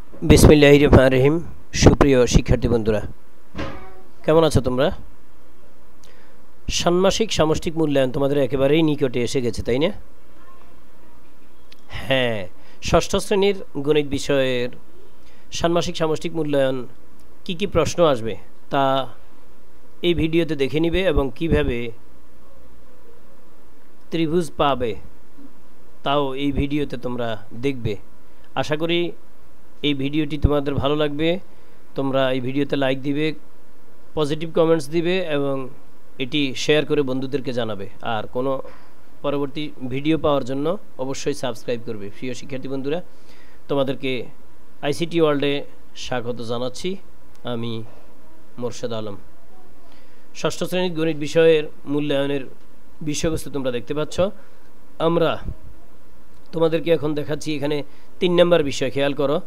বিসমিল্লাহির রহমানির রহিম। সুপ্রিয় শিক্ষার্থী বন্ধুরা, কেমন আছো তোমরা? ষান্মাসিক সামষ্টিক মূল্যায়ন তোমাদের একেবারেই নিকটে এসে গেছে, তাই না? হ্যাঁ, ষষ্ঠ শ্রেণীর গণিত বিষয়ের ষান্মাসিক সামষ্টিক মূল্যায়ন কি কি প্রশ্ন আসবে তা এই ভিডিওতে দেখে নিবে এবং কিভাবে ত্রিভুজ পাবে তাও এই ভিডিওতে তোমরা দেখবে। আশা করি এই ভিডিওটি তোমাদের ভালো লাগবে। তোমরা এই ভিডিওতে লাইক দিবে, পজিটিভ কমেন্টস দিবে এবং এটি শেয়ার করে বন্ধুদেরকে জানাবে। আর কোনো পরবর্তী ভিডিও পাওয়ার জন্য অবশ্যই সাবস্ক্রাইব করবে। প্রিয় শিক্ষার্থী বন্ধুরা, তোমাদেরকে আইসিটি ওয়ার্ল্ডে স্বাগত জানাচ্ছি। আমি মোর্শেদ আলম। ষষ্ঠ শ্রেণীর গণিত বিষয়ের মূল্যায়নের বিষয়বস্তু তোমরা দেখতে পাচ্ছ। আমরা তোমাদেরকে এখন দেখাচ্ছি এখানে 3 নম্বর বিষয়। খেয়াল করো,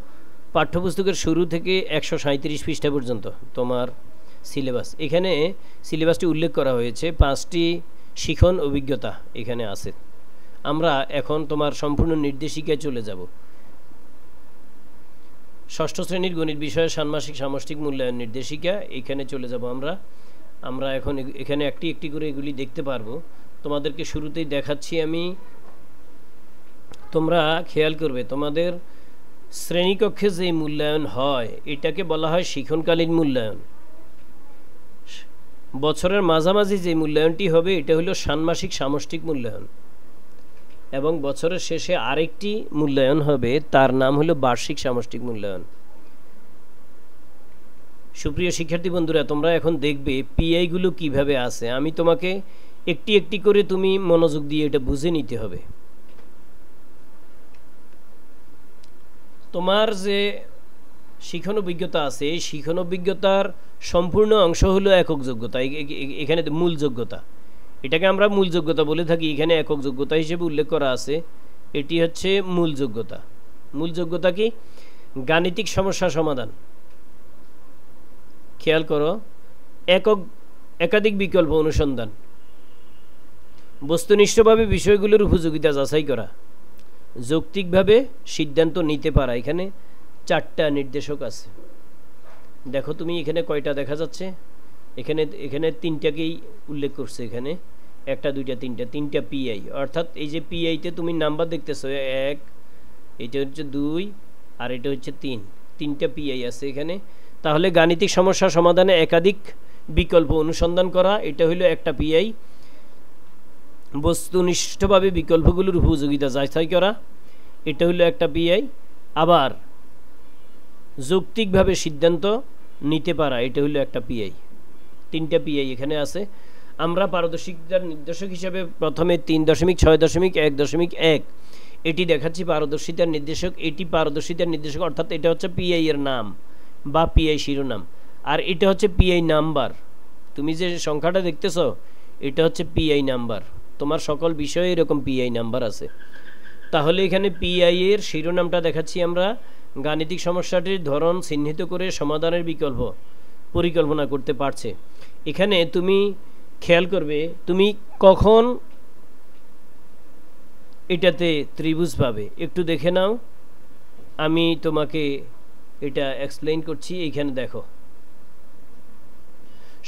পাঠ্যপুস্তকের শুরু থেকে 137 পৃষ্ঠা পর্যন্ত তোমার সিলেবাস। এখানে সিলেবাসটি উল্লেখ করা হয়েছে, 5টি শিখন অভিজ্ঞতা এখানে আছে। আমরা এখন তোমার সম্পূর্ণ নির্দেশিকায় চলে যাব। ষষ্ঠ শ্রেণীর গণিত বিষয়ের ষান্মাসিক সামষ্টিক মূল্যায়ন নির্দেশিকা, এখানে চলে যাব আমরা এখন এখানে একটি একটি করে এগুলি দেখতে পারবো। তোমাদেরকে শুরুতেই দেখাচ্ছি আমি। তোমরা খেয়াল করবে, তোমাদের শ্রেণীকক্ষে যে মূল্যায়ন হয় এটাকে বলা হয় শিখনকালীন মূল্যায়ন। বছরের মাঝামাঝি যে মূল্যায়নটি হবে এটা হলো ষান্মাসিক সামষ্টিক মূল্যায়ন, এবং বছরের শেষে আরেকটি মূল্যায়ন হবে, তার নাম হলো বার্ষিক সামষ্টিক মূল্যায়ন। সুপ্রিয় শিক্ষার্থী বন্ধুরা, তোমরা এখন দেখবে পিআইগুলো কিভাবে আছে। আমি তোমাকে একটি একটি করে তুমি মনোযোগ দিয়ে এটা বুঝে নিতে হবে। তোমার যে শিখন অভিজ্ঞতা আছে, এই শিখন অভিজ্ঞতার সম্পূর্ণ অংশ হলো একক যোগ্যতা। এখানে মূল যোগ্যতা, এটাকে আমরা মূল যোগ্যতা বলে থাকি। এখানে একক যোগ্যতা হিসেবে উল্লেখ করা আছে, এটি হচ্ছে মূল যোগ্যতা। মূল যোগ্যতা কি? গাণিতিক সমস্যা সমাধান। খেয়াল করো, একাধিক বিকল্প অনুসন্ধান, বস্তুনিষ্ঠভাবে বিষয়গুলোর উপযোগিতা যাচাই করা, যৌক্তিকভাবে সিদ্ধান্ত নিতে পারা। এখানে 4টা নির্দেশক আছে। দেখো তুমি এখানে কয়টা দেখা যাচ্ছে? এখানে 3টাকেই উল্লেখ করছে। এখানে 1, 2, 3টা পিআই। অর্থাৎ এই যে পিআইতে তুমি নাম্বার দেখতেছো 1, এটা হচ্ছে 2 আর এটা হচ্ছে 3। 3টা পিআই আছে এখানে। তাহলে গাণিতিক সমস্যা সমাধানে একাধিক বিকল্প অনুসন্ধান করা, এটা হলো একটা পিআই। বস্তুনিষ্ঠভাবে বিকল্পগুলোর উপযোগিতা যাচাই করা, এটা হলো একটা পিআই। আবার যৌক্তিকভাবে সিদ্ধান্ত নিতে পারা, এটা হলো একটা পিআই। 3টা পিআই এখানে আছে। আমরা পারদর্শিতার নির্দেশক হিসেবে প্রথমে 3.6.1.1 এটি দেখাচ্ছি পারদর্শিতার নির্দেশক। এটি পারদর্শিতার নির্দেশক, অর্থাৎ এটা হচ্ছে পিআই এর নাম বা পিআই শিরোনাম, আর এটা হচ্ছে পিআই নাম্বার। তুমি যে সংখ্যাটা দেখতেছো এটা হচ্ছে পিআই নাম্বার। তোমার সকল বিষয়ে এরকম পিআই নাম্বার আছে। তাহলে এখানে পিআই এর শিরোনামটা দেখাচ্ছি আমরা। গাণিতিক সমস্যাটির ধরন চিহ্নিত করে সমাধানের বিকল্প পরিকল্পনা করতে পারছে। এখানে তুমি খেয়াল করবে, তুমি কখন এটাতে ত্রিভুজ পাবে একটু দেখে নাও। আমি তোমাকে এটা এক্সপ্লেইন করছি। এইখানে দেখো,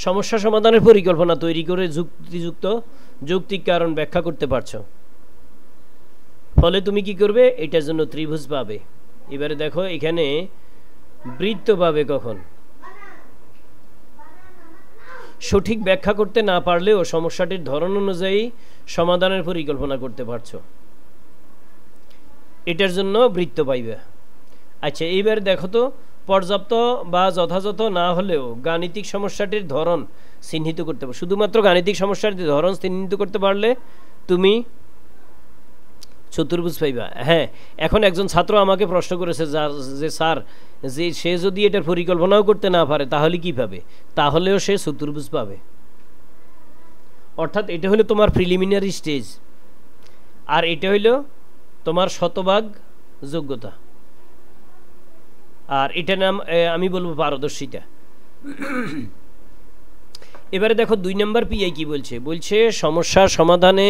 সমস্যা সমাধানের পরিকল্পনা তৈরি করে যৌক্তিক কারণ ব্যাখ্যা করতে পারছো, ফলে তুমি কি করবে? এটার জন্য ত্রিভুজ পাবে। এবারে দেখো, এখানে বৃত্ত পাবে কখন? সঠিক ব্যাখ্যা করতে না পারলেও সমস্যাটির ধরন অনুযায়ী সমাধানের পরিকল্পনা করতে পারছো, এটার জন্য বৃত্ত পাইবে। আচ্ছা, এইবার দেখো তো, পর্যাপ্ত বা যথাযথ না হলেও গাণিতিক সমস্যাটির ধরন চিহ্নিত করতে পারো। শুধুমাত্র গাণিতিক সমস্যাটির ধরন চিহ্নিত করতে পারলে তুমি চতুর্ভুজ পাইবা। হ্যাঁ, এখন একজন ছাত্র আমাকে প্রশ্ন করেছে যে স্যার, যে সে যদি এটার পরিকল্পনাও করতে না পারে তাহলে কি পাবে? তাহলেও সে চতুর্ভুজ পাবে। অর্থাৎ এটা হলো তোমার প্রিলিমিনারি স্টেজ, আর এটা হলো তোমার শতভাগ যোগ্যতা, আর এটা নাম আমি বলবো পারদর্শিতা। এবারে দেখো 2 নম্বর পিআই কি বলছে। বলছে সমস্যার সমাধানে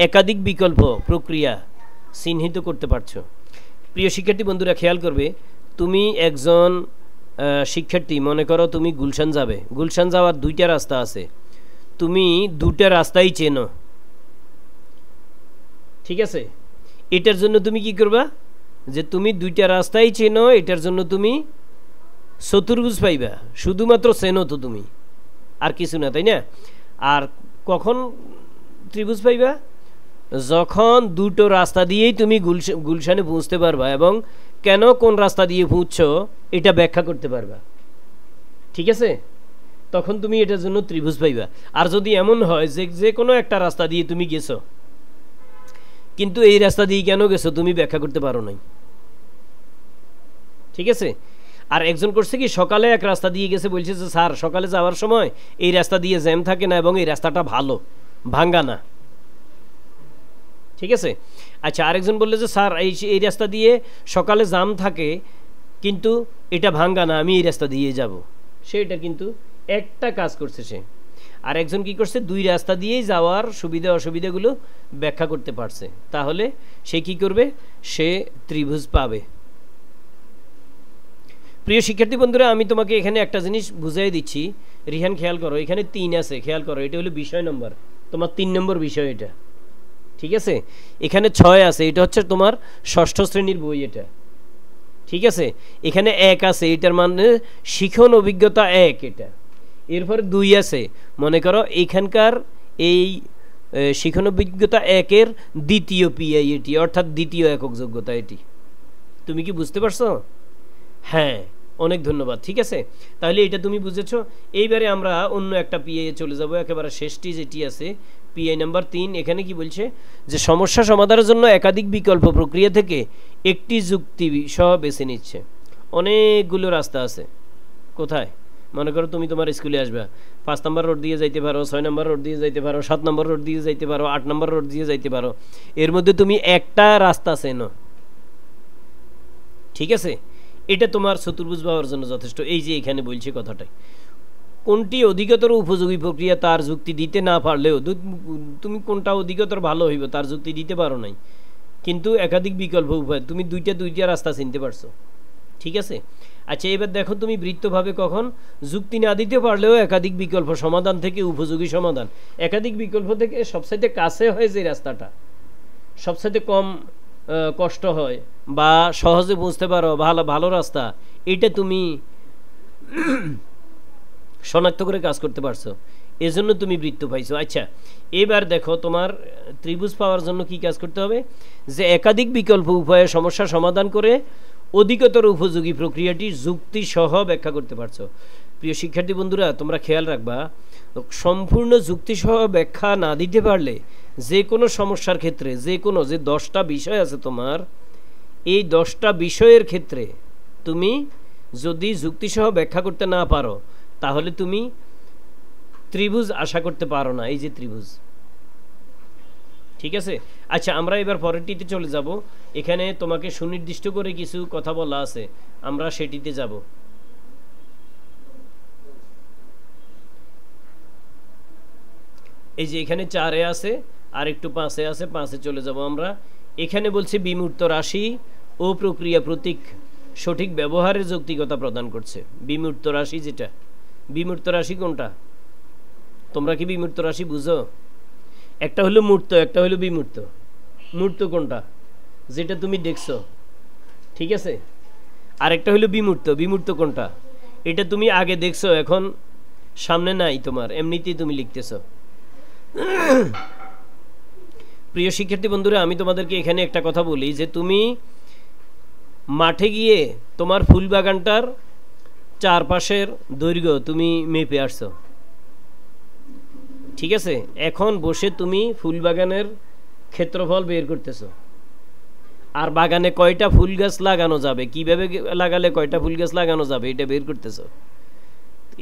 একাধিক বিকল্প প্রক্রিয়া চিহ্নিত করতে পারছো। প্রিয় শিক্ষার্থী বন্ধুরা, খেয়াল করবে তুমি একজন শিক্ষার্থী, মনে করো তুমি গুলশান যাবে, গুলশান যাওয়ার দুইটা রাস্তা আছে, তুমি দুটা রাস্তাই চেনো, ঠিক আছে? এটার জন্য তুমি কি করবা, যে তুমি দুইটা রাস্তাই চেনো, এটার জন্য তুমি চতুর্ভুজ পাইবা, শুধুমাত্র চেনো তো তুমি, আর কিছু না, তাই না? আর কখন ত্রিভুজ পাইবা, যখন দুটো রাস্তা দিয়েই তুমি গুলশানে পৌঁছতে পারবা এবং কেন কোন রাস্তা দিয়ে পৌঁছছো এটা ব্যাখ্যা করতে পারবা, ঠিক আছে? তখন তুমি এটার জন্য ত্রিভুজ পাইবা। আর যদি এমন হয় যে যে কোনো একটা রাস্তা দিয়ে তুমি গেছো, কিন্তু এই রাস্তা দিয়ে কেন গেছো তুমি ব্যাখ্যা করতে পারো নাই, ঠিক আছে? আর একজন করছে কি, সকালে এক রাস্তা দিয়ে গেছে, বলছে যে স্যার সকালে যাওয়ার সময় এই রাস্তা দিয়ে জ্যাম থাকে না এবং এই রাস্তাটা ভালো, ভাঙ্গা না, ঠিক আছে? আচ্ছা, আরেকজন বললে যে স্যার এই রাস্তা দিয়ে সকালে জ্যাম থাকে কিন্তু এটা ভাঙ্গা না, আমি এই রাস্তা দিয়ে যাব, সে এটা কিন্তু একটা কাজ করছে সে। আর একজন কি করছে, দুই রাস্তা দিয়েই যাওয়ার সুবিধা অসুবিধাগুলো ব্যাখ্যা করতে পারছে, তাহলে সে কি করবে, সে ত্রিভুজ পাবে। প্রিয় শিক্ষার্থী বন্ধুরা, আমি তোমাকে এখানে একটা জিনিস বুঝাই দিচ্ছি, রিহান খেয়াল করো, এখানে 3 আছে, খেয়াল করো, এটা হলো বিষয় নম্বর, তোমার 3 নম্বর বিষয় এটা, ঠিক আছে? এখানে 6 আছে, এটা হচ্ছে তোমার 6ষ্ঠ শ্রেণীর বই এটা, ঠিক আছে? এখানে 1 আছে, এটার মানে শিখন অভিজ্ঞতা 1 এটা। এরপরে 2 আছে, মনে করো এখানকার এই শিখন অভিজ্ঞতা 1-এর দ্বিতীয় পিআই এটি, অর্থাৎ দ্বিতীয় একক যোগ্যতা এটি। তুমি কি বুঝতে পারছো? হ্যাঁ, অনেক ধন্যবাদ, ঠিক আছে? তাহলে এটা তুমি বুঝেছো। এইবারে আমরা অন্য একটা পিআই এ চলে যাব, একেবারে শেষটি যেটি আছে পিআই নাম্বার 3। এখানে কি বলছে, যে সমস্যা সমাধানের জন্য একাধিক বিকল্প প্রক্রিয়া থেকে একটি যুক্তি সহ বেছে নিচ্ছে। অনেকগুলো রাস্তা আছে, কোথায়? মনে করো তুমি তোমার স্কুলে আসবা, 5 নম্বর রোড দিয়ে যাইতে পারো, 6 নম্বর রোড দিয়ে যাইতে পারো, 7 নম্বর রোড দিয়ে যাইতে পারো, 8 নম্বর রোড দিয়ে যাইতে পারো, এর মধ্যে তুমি একটা রাস্তা চেনো, ঠিক আছে? এটা তোমার চতুর্ভুজ পাওয়ার জন্য যথেষ্ট। এই যে এখানে বলছে কথাটাই, কোনটি অধিকতর উপযোগী প্রক্রিয়া তার যুক্তি দিতে না পারলেও, তুমি কোনটা অধিকতর ভালো হইব তার যুক্তি দিতে পারো নাই, কিন্তু একাধিক বিকল্প উপায় তুমি দুইটা রাস্তা চিনতে পারছো, ঠিক আছে? আচ্ছা, এবার দেখো, তুমি বৃত্তভাবে কখন যুক্তি না দিতে পারলেও একাধিক বিকল্প সমাধান থেকে উপযোগী সমাধান, একাধিক বিকল্প থেকে সবচাইতে কাছে হয় যে রাস্তাটা, সবচাইতে কম কষ্ট হয় বা সহজে বুঝতে পারো, ভালো রাস্তা, এটা তুমি শনাক্ত করে কাজ করতে পারছো, এজন্য তুমি বৃত্ত পাইছো। আচ্ছা, এবার দেখো, তোমার ত্রিভুজ পাওয়ার জন্য কি কাজ করতে হবে, যে একাধিক বিকল্প উপায়ে সমস্যা সমাধান করে অধিকতর উপযোগী প্রক্রিয়াটি যুক্তি সহ ব্যাখ্যা করতে পারছো। প্রিয় শিক্ষার্থী বন্ধুরা, তোমরা খেয়াল রাখবা, সম্পূর্ণ যুক্তি সহ ব্যাখ্যা না দিতে পারলে যে কোনো সমস্যার ক্ষেত্রে, যে 10টা বিষয় আছে তোমার, এই 10টা বিষয়ের ক্ষেত্রে তুমি যদি যুক্তিসহ ব্যাখ্যা করতে না পারো, তাহলে তুমি ত্রিভুজ আশা করতে পারো না। এই যে ত্রিভুজ, ঠিক আছে? আচ্ছা, আমরা এবার পরেরটিতে চলে যাব। এখানে তোমাকে সুনির্দিষ্ট করে কিছু কথা বলা আছে, আমরা সেটিতে যাব। এই যে এখানে 4-এ আছে, আর একটু 5-এ আছে, 5-এ চলে যাব আমরা। এখানে বলছে বিমূর্ত রাশি ও প্রক্রিয়া প্রতীক সঠিক ব্যবহারের যৌক্তিকতা প্রদান করছে। বিমূর্ত রাশি, যেটা বিমূর্ত রাশি কোনটা? তোমরা কি বিমূর্ত রাশি বুঝো? একটা হলো মূর্ত, একটা হলো বিমূর্ত। মূর্ত কোনটা? যেটা তুমি দেখছো, ঠিক আছে? আরেকটা হলো বিমূর্ত। বিমূর্ত কোনটা? এটা তুমি আগে দেখছো, এখন সামনে নাই তোমার, এমনিতেই তুমি লিখতেছো। প্রিয় শিক্ষার্থী বন্ধুরা, আমি তোমাদেরকে এখানে একটা কথা বলি, যে তুমি মাঠে গিয়ে তোমার ফুল বাগানটার চারপাশের দৈর্ঘ্য তুমি মেপে আসছো, ঠিক আছে? এখন বসে তুমি ফুল বাগানের ক্ষেত্রফল বের করতেছো, আর বাগানে কয়টা ফুল গাছ লাগানো যাবে, কিভাবে লাগালে কয়টা ফুল গাছ লাগানো যাবে, এটা বের করতেছো।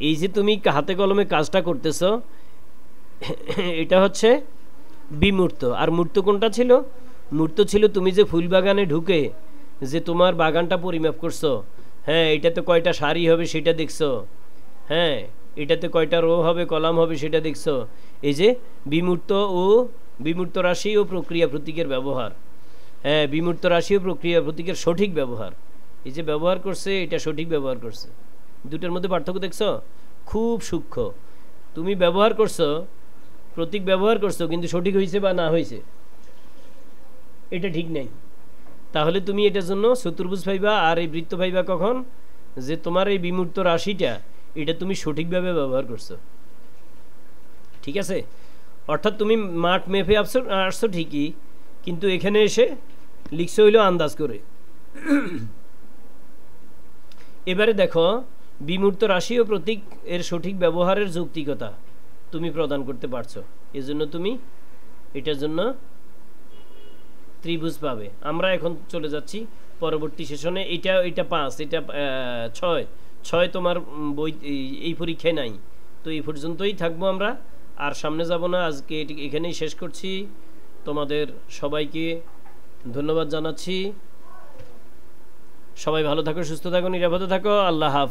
এই যে তুমি হাতে কলমে কাজটা করতেছো, এটা হচ্ছে বিমূর্ত। আর মূর্ত কোনটা ছিল? মূর্ত ছিল তুমি যে ফুল বাগানে ঢুকে যে তোমার বাগানটা পরিমাপ করছো, হ্যাঁ, এটাতে কয়টা সারি হবে সেটা দেখছো, হ্যাঁ, এটাতে কয়টা রো হবে, কলাম হবে সেটা দেখছো। এই যে বিমূর্ত রাশি ও প্রক্রিয়া প্রতীকের ব্যবহার, হ্যাঁ, বিমূর্ত রাশি ও প্রক্রিয়া প্রতীকের সঠিক ব্যবহার, এই যে ব্যবহার করছে এটা সঠিক ব্যবহার করছে, দুটোর মধ্যে পার্থক্য দেখছো? খুব সূক্ষ্ম। তুমি ব্যবহার করছো, প্রতীক ব্যবহার করছো, কিন্তু সঠিক হয়েছে বা না হয়েছে এটা ঠিক নেই। তাহলে তুমি এটার জন্য চতুর্ভুজ পাইবা। আর এই বৃত্ত পাইবা কখন? যে তোমার এই বিমূর্ত রাশিটা এটা তুমি সঠিকভাবে ব্যবহার করছো। ঠিক আছে? অর্থাৎ তুমি মাঠ মেপে আসছো ঠিকই, কিন্তু এখানে এসে লিখছো হইলো আন্দাজ করে। এবারে দেখো বিমূর্ত রাশি ও প্রতীক এর সঠিক ব্যবহারের যৌক্তিকতা তুমি প্রদান করতে পারছো, এজন্য তুমি এটার জন্য ত্রিভুজ পাবে। আমরা এখন চলে যাচ্ছি পরবর্তী সেশনে। এটা 5, এটা 6 তোমার বই এই পরীক্ষায় নাই, তো এই পর্যন্তই থাকবো আমরা, আর সামনে যাব না। আজকে এখানেই শেষ করছি। তোমাদের সবাইকে ধন্যবাদ জানাচ্ছি। সবাই ভালো থাকো, সুস্থ থাকো, নিরাপদে থাকো। আল্লাহ হাফেজ।